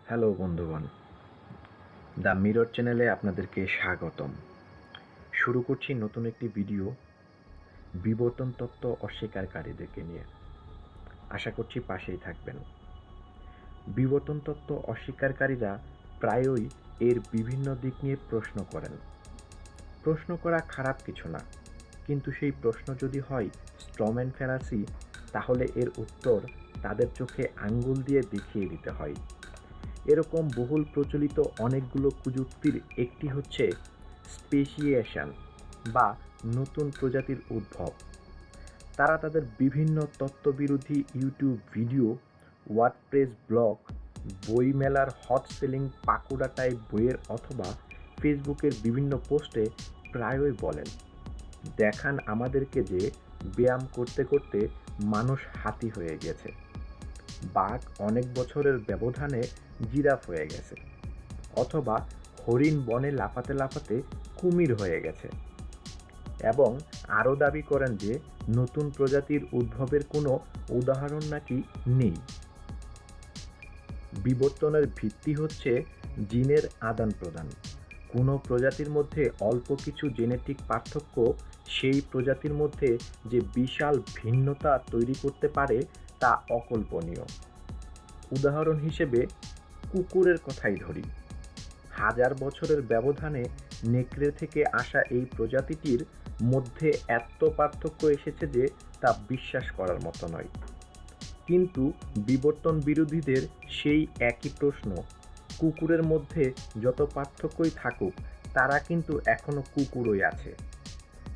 Hello বন্ধুগণ, the mirror চ্যানেলে আপনাদেরকে স্বাগতম। শুরু করছি নতুন একটি ভিডিও বিবর্তন তত্ত্ব অস্বীকারীদেরকে নিয়ে। আশা করছি পাশেই থাকবেন। বিবর্তন তত্ত্ব অস্বীকারীরা প্রায়ই এর বিভিন্ন দিক নিয়ে প্রশ্ন করেন। প্রশ্ন করা খারাপ কিছু না, কিন্তু সেই প্রশ্ন যদি হয় স্ট্রম্যান ফ্যালাসি, তাহলে এর উত্তর তাদের চোখে আঙ্গুল দিয়ে দেখিয়ে দিতে হয়। এরকম বহুল প্রচলিত অনেকগুলো কুযুক্তির একটি হচ্ছে স্পেশিয়েশন বা নতুন প্রজাতির উদ্ভব। তারা তাদের বিভিন্ন তত্ত্ববিরোধী ইউটিউব ভিডিও, ওয়ার্ডপ্রেস ব্লগ, বইমেলার হট সেলিং পাকুড়া টাইপ বইয়ের অথবা ফেসবুকের বিভিন্ন পোস্টে প্রায়ই বলেন, দেখান আমাদেরকে যে ব্যায়াম করতে করতে মানুষ হাতি হয়ে গেছে, বাঘ অনেক বছরের ব্যবধানে জিরাফ হয়ে গেছে, অথবা হরিণ বনে লাফাতে লাফাতে কুমির হয়ে গেছে, এবং আরও দাবি করেন যে নতুন প্রজাতির উদ্ভবের কোনো উদাহরণ নাকি নেই। বিবর্তনের ভিত্তি হচ্ছে জিনের আদান প্রদান। কোনো প্রজাতির মধ্যে অল্প কিছু জেনেটিক পার্থক্য সেই প্রজাতির মধ্যে যে বিশাল ভিন্নতা তৈরি করতে পারে তা অকল্পনীয়। উদাহরণ হিসেবে কুকুরের কথাই ধরি। হাজার বছরের ব্যবধানে নেকড়ে থেকে আসা এই প্রজাতিটির মধ্যে এত পার্থক্য এসেছে যে তা বিশ্বাস করার মতো নয়। কিন্তু বিবর্তন বিরোধীদের সেই একই প্রশ্ন, কুকুরের মধ্যে যত পার্থক্যই থাকুক তারা কিন্তু এখনো কুকুরই আছে।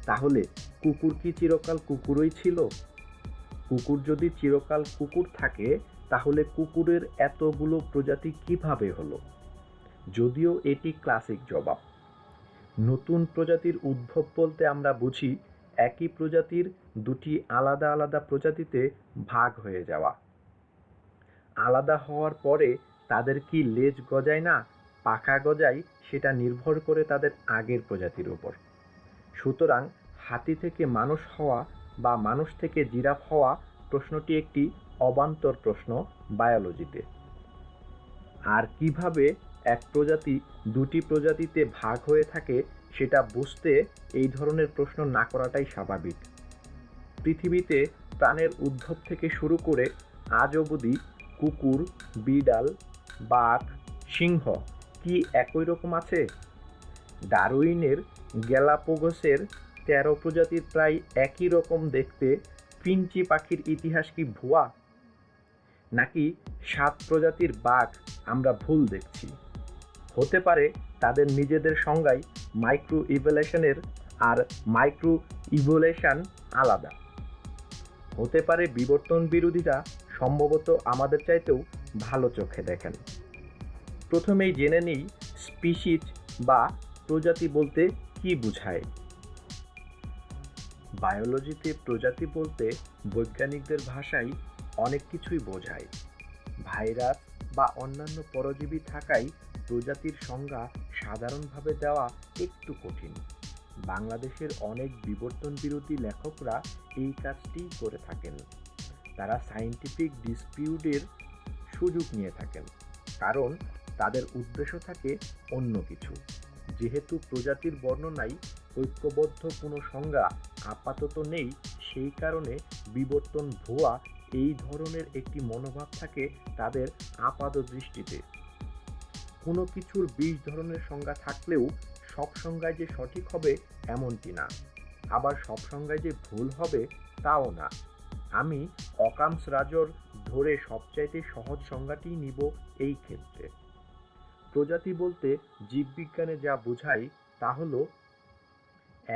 তাহলে কুকুর কি চিরকাল কুকুরই ছিল? কুকুর যদি চিরকাল কুকুর থাকে, তাহলে কুকুরের এতগুলো প্রজাতি কিভাবে হলো? যদিও এটি ক্লাসিক জবাব। নতুন প্রজাতির উদ্ভব বলতে আমরা বুঝি একই প্রজাতির দুটি আলাদা আলাদা প্রজাতিতে ভাগ হয়ে যাওয়া। আলাদা হওয়ার পরে তাদের কি লেজ গজায় না পাখা গজায়, সেটা নির্ভর করে তাদের আগের প্রজাতির উপর। সুতরাং হাতি থেকে মানুষ হওয়া বা মানুষ থেকে জিরাফ হওয়া প্রশ্নটি একটি অবান্তর প্রশ্ন বায়োলজিতে। আর কিভাবে এক প্রজাতি দুটি প্রজাতিতে ভাগ হয়ে থাকে সেটা বুঝতে এই ধরনের প্রশ্ন না করাটাই স্বাভাবিক। পৃথিবীতে প্রাণের উদ্ভব থেকে শুরু করে আজ অবধি কুকুর, বিড়াল, বাঘ, সিংহ কি একই রকম আছে? ডারউইনের গ্যালাপাগোসের ১৩ প্রজাতির প্রায় একই রকম দেখতে ফিঞ্চি পাখির ইতিহাস কি ভুয়া? নাকি ৭ প্রজাতির বাঘ আমরা ভুল দেখছি? হতে পারে তাদের নিজেদের সংজ্ঞায় মাইক্রো ইভ্যালুয়েশনের আর মাইক্রো ইভ্যালুয়েশন আলাদা। হতে পারে বিবর্তন বিরোধীরা সম্ভবত আমাদের চাইতেও ভালো চোখে দেখেন। প্রথমেই জেনে নিই স্পিসিজ বা প্রজাতি বলতে কি বোঝায়। বায়োলজিতে প্রজাতি বলতে বৈজ্ঞানিকদের ভাষায় অনেক কিছুই বোঝায়। ভাইরাস বা অন্যান্য পরজীবী থাকায় প্রজাতির সংজ্ঞা সাধারণভাবে দেওয়া একটু কঠিন। বাংলাদেশের অনেক বিবর্তন বিরোধী লেখকরা এই কাজটিই করে থাকেন। তারা সায়েন্টিফিক ডিসপিউটের সুযোগ নিয়ে থাকেন, কারণ তাদের উদ্দেশ্য থাকে অন্য কিছু। যেহেতু প্রজাতির বর্ণনায় ঐক্যবদ্ধ কোনো সংজ্ঞা আপাতত নেই, সেই কারণে বিবর্তন ভুয়া এই ধরনের একটি মনোভাব থাকে তাদের আপাত দৃষ্টিতে। কোনো কিছুর ২০ ধরনের সংজ্ঞা থাকলেও সব সংজ্ঞায় যে সঠিক হবে এমনটি না, আবার সব সংজ্ঞায় যে ভুল হবে তাও না। আমি অকামস রাজর ধরে সবচাইতে সহজ সংজ্ঞাটিই নিব এই ক্ষেত্রে। প্রজাতি বলতে জীববিজ্ঞানে যা বোঝায় তা হল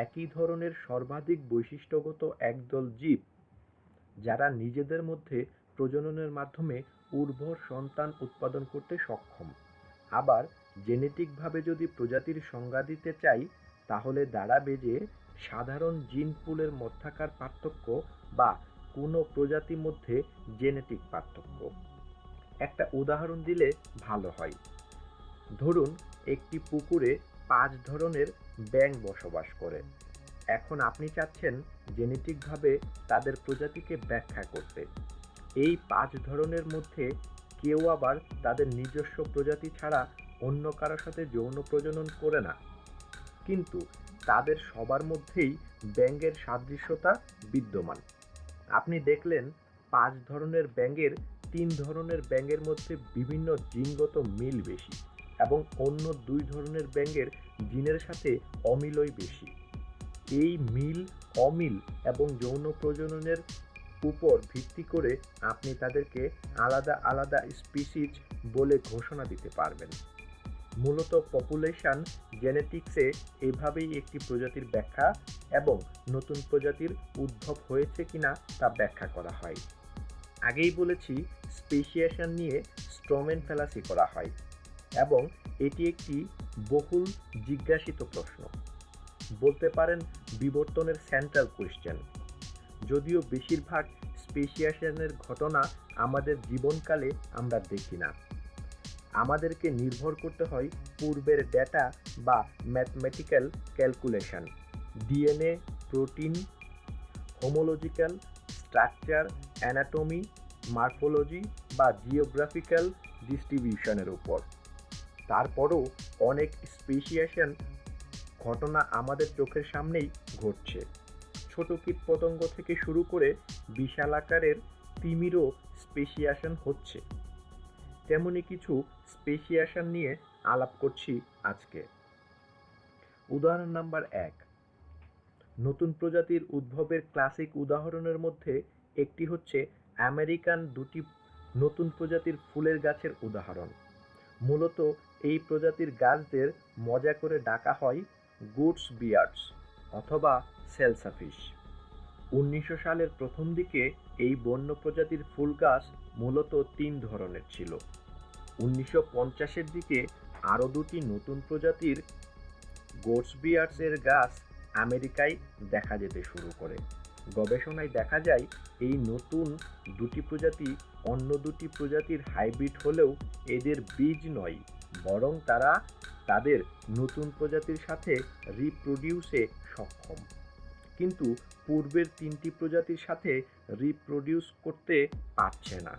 একই ধরনের সর্বাধিক বৈশিষ্ট্যগত একদল জীব, যারা নিজেদের মধ্যে প্রজননের মাধ্যমে উর্বর সন্তান উৎপাদন করতে সক্ষম। আবার জেনেটিকভাবে যদি প্রজাতির সংজ্ঞা দিতে চাই, তাহলে দাঁড়াবে যে সাধারণ জিন পুলের মধ্যকার পার্থক্য বা কোনো প্রজাতির মধ্যে জেনেটিক পার্থক্য। একটা উদাহরণ দিলে ভালো হয়। ধরুন একটি পুকুরে ৫ ধরনের ব্যাঙ বসবাস করে। এখন আপনি চাচ্ছেন জেনেটিকভাবে তাদের প্রজাতিকে ব্যাখ্যা করতে। এই ৫ ধরনের মধ্যে কেউ আবার তাদের নিজস্ব প্রজাতি ছাড়া অন্য কারো সাথে যৌন প্রজনন করে না, কিন্তু তাদের সবার মধ্যেই ব্যাঙের সাদৃশ্যতা বিদ্যমান। আপনি দেখলেন 5 ধরনের ব্যাঙের 3 ধরনের ব্যাঙের মধ্যে বিভিন্ন জিনগত মিল বেশি এবং অন্য 2 ধরনের ব্যাঙের জিনের সাথে অমিলই বেশি। এই মিল, অমিল এবং যৌন প্রজননের উপর ভিত্তি করে আপনি তাদেরকে আলাদা আলাদা স্পিসিস বলে ঘোষণা দিতে পারবেন। মূলত পপুলেশন জেনেটিক্সে এভাবেই একটি প্রজাতির ব্যাখ্যা এবং নতুন প্রজাতির উদ্ভব হয়েছে কিনা তা ব্যাখ্যা করা হয়। আগেই বলেছি, স্পেসিয়েশন নিয়ে স্ট্রম্যান ফ্যালাসি করা হয় এবং এটি একটি বহুল জিজ্ঞাসিত প্রশ্ন, বলতে পারেন বিবর্তনের সেন্ট্রাল কোয়েশ্চেন। যদিও বেশিরভাগ স্পেসিয়েশনের ঘটনা আমাদের জীবনকালে আমরা দেখি না, আমাদেরকে নির্ভর করতে হয় পূর্বের ডেটা বা mathematical calculation, DNA, protein, homological structure, anatomy, morphology বা জিওগ্রাফিক্যাল ডিস্ট্রিবিউশনের উপর। তারপরও অনেক স্পেসিয়েশন ঘটনা আমাদের চোখের সামনেই ঘটছে। ছোট কীটপতঙ্গ থেকে শুরু করে বিশাল আকারের তিমিরও স্পেসিয়েশন হচ্ছে। তেমনি কিছু স্পেসিয়েশন নিয়ে আলাপ করছি আজকে। উদাহরণ নাম্বার 1, নতুন প্রজাতির উদ্ভবের ক্লাসিক উদাহরণের মধ্যে একটি হচ্ছে আমেরিকান 2টি নতুন প্রজাতির ফুলের গাছের উদাহরণ। মূলত এই প্রজাতির গাছদের মজা করে ডাকা হয় গুডস বিয়ার্ডস অথবা সেলসাফিশ। 1900 সালের প্রথম দিকে এই বন্য প্রজাতির ফুল গাছ মূলত 3 ধরনের ছিল। 1950-এর দিকে আরও 2টি নতুন প্রজাতির গোডস এর গাছ আমেরিকায় দেখা যেতে শুরু করে। গবেষণায় দেখা যায় এই নতুন 2টি প্রজাতি অন্য 2টি প্রজাতির হাইব্রিড হলেও এদের বীজ নয়, বরং তারা তাদের নতুন প্রজাতির সাথে রিপ্রোডিউসে সক্ষম, কিন্তু পূর্বের 3টি প্রজাতির সাথে রিপ্রোডিউস করতে পারছে না।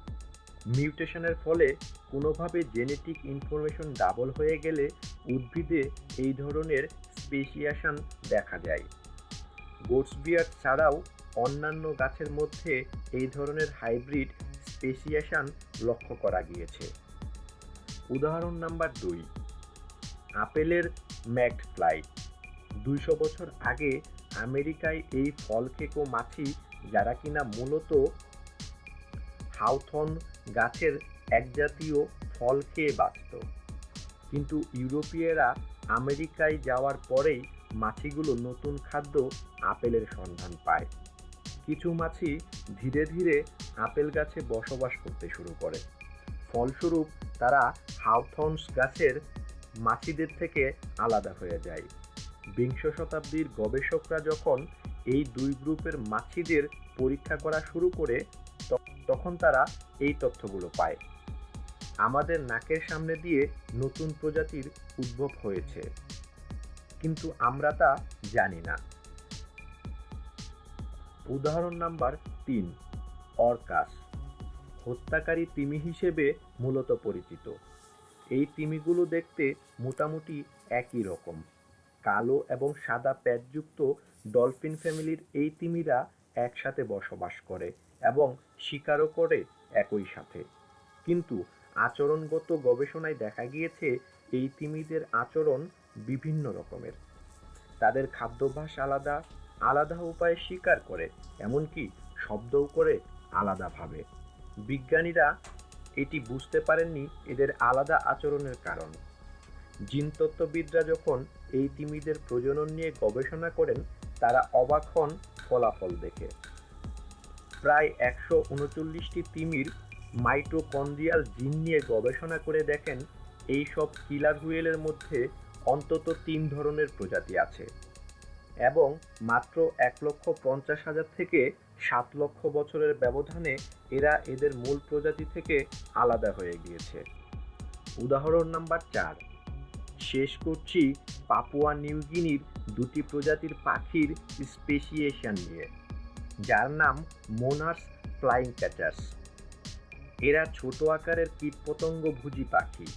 মিউটেশনের ফলে কোনোভাবে জেনেটিক ইনফরমেশন ডাবল হয়ে গেলে উদ্ভিদে এই ধরনের স্পেসিয়েশন দেখা যায়। গোডস বিয়ার্ড ছাড়াও অন্যান্য গাছের মধ্যে এই ধরনের হাইব্রিড স্পেসিয়েশন লক্ষ্য করা গিয়েছে। উদাহরণ নাম্বার 2, আপেলের ম্যাকফ্লাই। 200 বছর আগে আমেরিকায় এই ফল খেকো মাছি, যারা কিনা মূলত হাউথর্ন গাছের একজাতীয় ফল খেয়ে বাঁচত, কিন্তু ইউরোপীয়রা আমেরিকায় যাওয়ার পরেই মাছিগুলো নতুন খাদ্য আপেলের সন্ধান পায়। কিছু মাছি ধীরে ধীরে আপেল গাছে বসবাস করতে শুরু করে। ফলস্বরূপ তারা হাউথর্নস গাছের মাছিদের থেকে আলাদা হয়ে যায়। বিংশ শতাব্দীর গবেষকরা যখন এই 2 গ্রুপের মাছিদের পরীক্ষা করা শুরু করে, তখন তারা এই তথ্যগুলো পায়: আমাদের নাকের সামনে দিয়ে নতুন প্রজাতির উদ্ভব হয়েছে, কিন্তু আমরা তা জানি না। উদাহরণ নাম্বার 3, অর্কাস। হত্যাকারী তিমি হিসেবে মূলত পরিচিত। এই তিমিগুলো দেখতে মোটামুটি একই রকম। কালো এবং সাদা প্যাচযুক্ত ডলফিন ফ্যামিলির এই তিমিরা একসাথে বসবাস করে এবং শিকারও করে একই সাথে, কিন্তু আচরণগত গবেষণায় দেখা গিয়েছে এই তিমিদের আচরণ বিভিন্ন রকমের। তাদের খাদ্যাভ্যাস আলাদা, আলাদা উপায়ে শিকার করে, এমনকি শব্দও করে আলাদাভাবে। বিজ্ঞানীরা এটি বুঝতে পারেননি এদের আলাদা আচরণের কারণ। জিনতত্ত্ববিদরা যখন এই তিমিদের প্রজনন নিয়ে গবেষণা করেন, তারা অবাক হন ফলাফল দেখে। প্রায় 139টি তিমির মাইটোকন্ড্রিয়াল জিন নিয়ে গবেষণা করে দেখেন এই সব কিলার হুইলের মধ্যে অন্তত 3 ধরনের প্রজাতি আছে এবং মাত্র 1,50,000 থেকে 7 লক্ষ বছরের ব্যবধানে এরা এদের মূল প্রজাতি থেকে আলাদা হয়ে গিয়েছে। উদাহরণ নাম্বার 4, শেষ করছি পাপুয়া নিউগিনির 2টি প্রজাতির পাখির স্পেসিয়েশন নিয়ে, যার নাম মোনার্স ফ্লাইং ক্যাচার্স। এরা ছোট আকারের কীটপতঙ্গভোজী পাখি।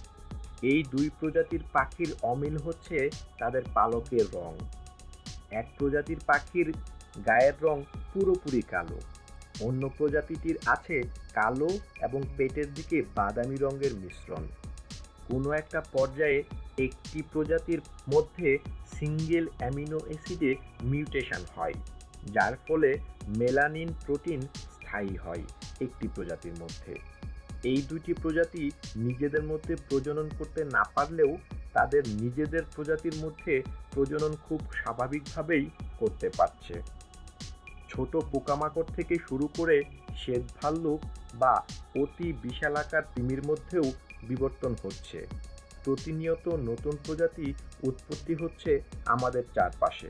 এই দুই প্রজাতির পাখির অমিল হচ্ছে তাদের পালকের রং। এক প্রজাতির পাখির গায়ের রং পুরোপুরি কালো, অন্য প্রজাতিটির আছে কালো এবং পেটের দিকে বাদামি রঙের মিশ্রণ। কোনো একটা পর্যায়ে একটি প্রজাতির মধ্যে সিঙ্গেল অ্যামিনো অ্যাসিডে মিউটেশন হয়, যার ফলে মেলানিন প্রোটিন স্থায়ী হয় একটি প্রজাতির মধ্যে। এই দুটি প্রজাতি নিজেদের মধ্যে প্রজনন করতে না পারলেও তাদের নিজেদের প্রজাতির মধ্যে প্রজনন খুব স্বাভাবিকভাবেই করতে পারছে। ছোট পোকামাকড় থেকে শুরু করে শ্বেত ভাল্লুক বা অতি বিশালাকার তিমির মধ্যেও বিবর্তন হচ্ছে। প্রতিনিয়ত নতুন প্রজাতি উৎপত্তি হচ্ছে আমাদের চারপাশে।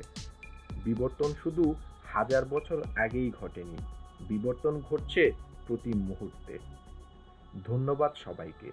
বিবর্তন শুধু হাজার বছর আগেই ঘটেনি, বিবর্তন ঘটছে প্রতি মুহূর্তে। ধন্যবাদ সবাইকে।